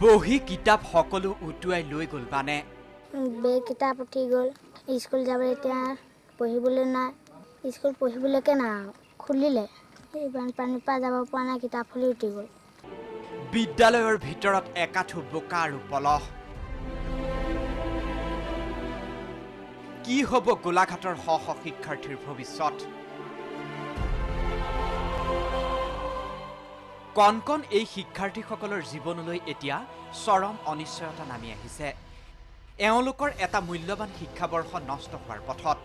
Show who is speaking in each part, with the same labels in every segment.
Speaker 1: বহি কিতাপ সকলো উটুৱাই লৈ গ'ল বানে।
Speaker 2: বেগ কিতাপ উঠি গ'ল। স্কুল যাবলৈ এতিয়া পঢ়িবলৈ নাই। স্কুল পঢ়িবলৈকে না খুলিলে এই বানপানীৰ পৰা যাব পৰা নাই, কিতাপ খুলি উঠি গ'ল।
Speaker 1: বিদ্যালয়ৰ ভিতৰত একাঠু বোকা আৰু পলহ। কি হ'ব গোলাঘাটৰ শ শ শিক্ষাৰ্থীৰ ভৱিষ্যত? কণ কণ এই শিক্ষাৰ্থীসকলৰ জীৱনলৈ এতিয়া চৰম অনিশ্চয়তা নামি আহিছে। এওঁলোকৰ এটা মূল্যৱান শিক্ষাবৰ্ষ নষ্ট হোৱাৰ পথত।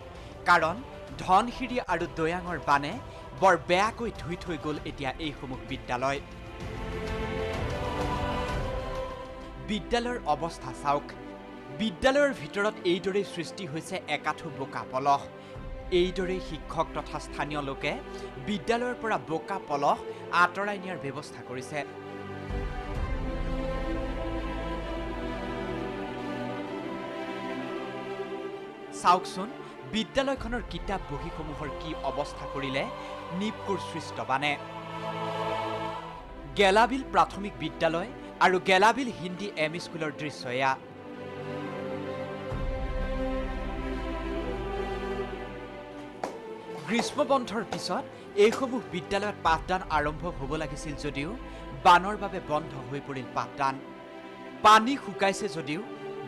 Speaker 1: কাৰণ ধনশিৰি আৰু দৈয়াঙৰ বানে বৰ বেয়াকৈ ধুই থৈ গ'ল এতিয়া এইসমূহ বিদ্যালয়। বিদ্যালয়ৰ অৱস্থা চাওক। বিদ্যালয়ৰ ভিতৰত এইদৰেই সৃষ্টি হৈছে একাঠু বোকা পলহ। এইদৰেই শিক্ষক তথা স্থানীয় লোকে বিদ্যালয়ৰ পৰা বোকা পলহ আঁতৰাই নিয়াৰ ব্যৱস্থা কৰিছে। চাওকচোন বিদ্যালয়খনৰ কিতাপ বহীসমূহৰ কি অৱস্থা কৰিলে নিপকুৰ সৃষ্ট বানে। গেলাবিল প্ৰাথমিক বিদ্যালয় আৰু গেলাবিল হিন্দী এম স্কুলৰ দৃশ্য এয়া। গ্ৰীষ্মবন্ধৰ পিছত এইসমূহ বিদ্যালয়ত পাঠদান আৰম্ভ হ'ব লাগিছিল যদিও বানৰ বাবে বন্ধ হৈ পৰিল পাঠদান। পানী শুকাইছে যদিও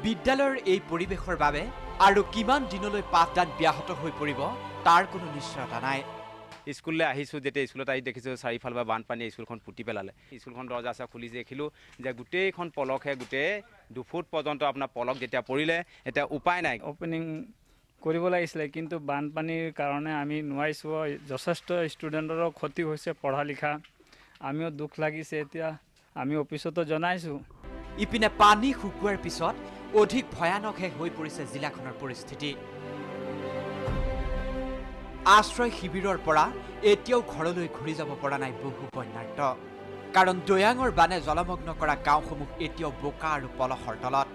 Speaker 1: বিদ্যালয়ৰ এই পৰিৱেশৰ বাবে আৰু কিমান দিনলৈ পাঠদান ব্যাহত হৈ পৰিব তাৰ কোনো নিশ্চয়তা নাই।
Speaker 3: স্কুললৈ আহিছোঁ, যেতিয়া স্কুলত আহি দেখিছোঁ চাৰিওফালৰ পৰা বানপানীয়ে স্কুলখন পুতি পেলালে। স্কুলখন দৰ্জা চৰ্জা খুলি দেখিলোঁ যে গোটেইখন পলসে গোটেই 2 ফুট পৰ্যন্ত আপোনাৰ পলস যেতিয়া পৰিলে, এতিয়া উপায় নাই।
Speaker 4: অপেনিং কৰিব লাগিছিলে, কিন্তু বানপানীৰ কাৰণে আমি নোৱাৰিছোঁ। যথেষ্ট ষ্টুডেণ্টৰো ক্ষতি হৈছে পঢ়া লিখা। আমিও দুখ লাগিছে। এতিয়া আমি অফিচতো জনাইছোঁ।
Speaker 1: ইপিনে পানী শুকোৱাৰ পিছত অধিক ভয়ানকহে হৈ পৰিছে জিলাখনৰ পৰিস্থিতি। আশ্ৰয় শিবিৰৰ পৰা এতিয়াও ঘৰলৈ ঘূৰি যাব পৰা নাই বহু বন্যাৰ্ত। কাৰণ দৈয়াঙৰ বানে জলমগ্ন কৰা গাঁওসমূহ এতিয়াও বোকা আৰু পলসৰ তলত।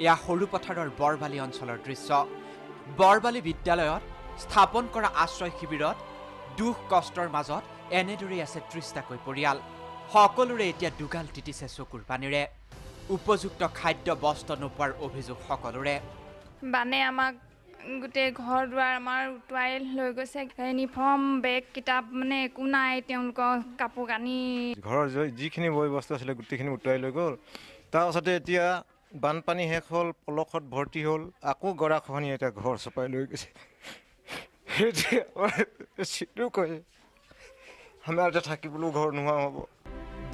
Speaker 1: এয়া সৰুপথাৰৰ বৰবালি অঞ্চলৰ দৃশ্য। বৰবালি বিদ্যালয়ত স্থাপন কৰা আশ্ৰয় শিবিৰত দুখ কষ্টৰ মাজত এনেদৰেই আছে 30টাকৈ পৰিয়াল। সকলোৰে এতিয়া দুগাল তিতিছে চকুৰ পানীৰে। উপযুক্ত খাদ্য বস্ত্ৰ নোপোৱাৰ অভিযোগ সকলোৰে।
Speaker 5: বানে আমাক গোটেই ঘৰ দুৱাৰ আমাৰ উটুৱাই লৈ গৈছে। ইউনিফৰ্ম বেগ কিতাপ মানে একো নাই। তেওঁলোকৰ কাপোৰ কানি
Speaker 6: ঘৰৰ যিখিনি বয় বস্তু আছিলে গোটেইখিনি উটুৱাই লৈ গ'ল। তাৰপাছতে এতিয়া বানপানী শেষ হ'ল, পলসত ভৰ্তি হ'ল, আকৌ গৰাখহনি এতিয়া ঘৰ চপাই লৈ গৈছে। আমাৰ এতিয়া থাকিবলৈও ঘৰ নোহোৱা হ'ব।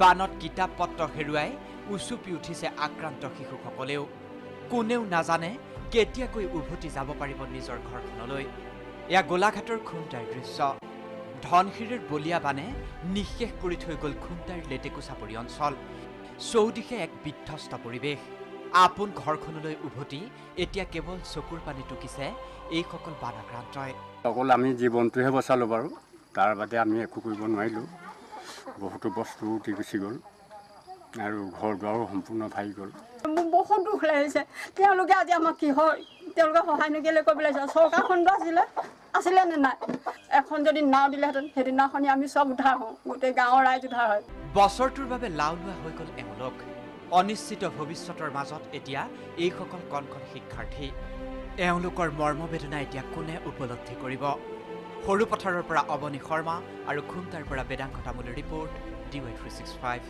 Speaker 1: বানত কিতাপ পত্ৰ হেৰুৱাই উচুপি উঠিছে আক্ৰান্ত শিশুসকলেও। কোনেও নাজানে কেতিয়াকৈ উভতি যাব পাৰিব নিজৰ ঘৰখনলৈ। এয়া গোলাঘাটৰ খুমটাইৰ দৃশ্য। ধনশিৰিৰ বলিয়া বানে নিঃশেষ কৰি থৈ গ'ল খুমটাইৰ লেটেকুচাপৰি অঞ্চল। চৌদিশে এক বিধ্বস্ত পৰিৱেশ। আপোন ঘৰখনলৈ উভতি এতিয়া কেৱল চকুৰ পানী টুকিছে এইসকল বানাক্ৰান্তই।
Speaker 7: অকল আমি জীৱনটোহে বচালোঁ বাৰু, তাৰ বাদে আমি একো কৰিব নোৱাৰিলোঁ। বহুতো বস্তু উঠি গুচি গ'ল আৰু ঘৰ দুৱাৰো সম্পূৰ্ণ ভাগি গ'ল।
Speaker 8: মোৰ বহুত দুখ লাগিছে। তেওঁলোকে আজি আমাক কি হয়, তেওঁলোকে সহায় নকৰিলে কৰিবলৈ চৰকাৰখনটো আছিলে নে নাই? এখন যদি নাও দিলেহেঁতেন সেইদিনাখনি আমি চব উদ্ধাৰ হওঁ, গোটেই গাঁৱৰ ৰাইজ উদ্ধাৰ হয়।
Speaker 1: বছৰটোৰ বাবে লাও লোৱা হৈ গ'ল এওঁলোক। অনিশ্চিত ভৱিষ্যতৰ মাজত এতিয়া এইসকল কণ কণ শিক্ষাৰ্থী। এওঁলোকৰ মৰ্মবেদনা এতিয়া কোনে উপলব্ধি কৰিব? সৰুপথাৰৰ পৰা অৱনী শৰ্মা আৰু খুমটাৰ পৰা বেদাংক তামুলৰ ৰিপৰ্ট DY365।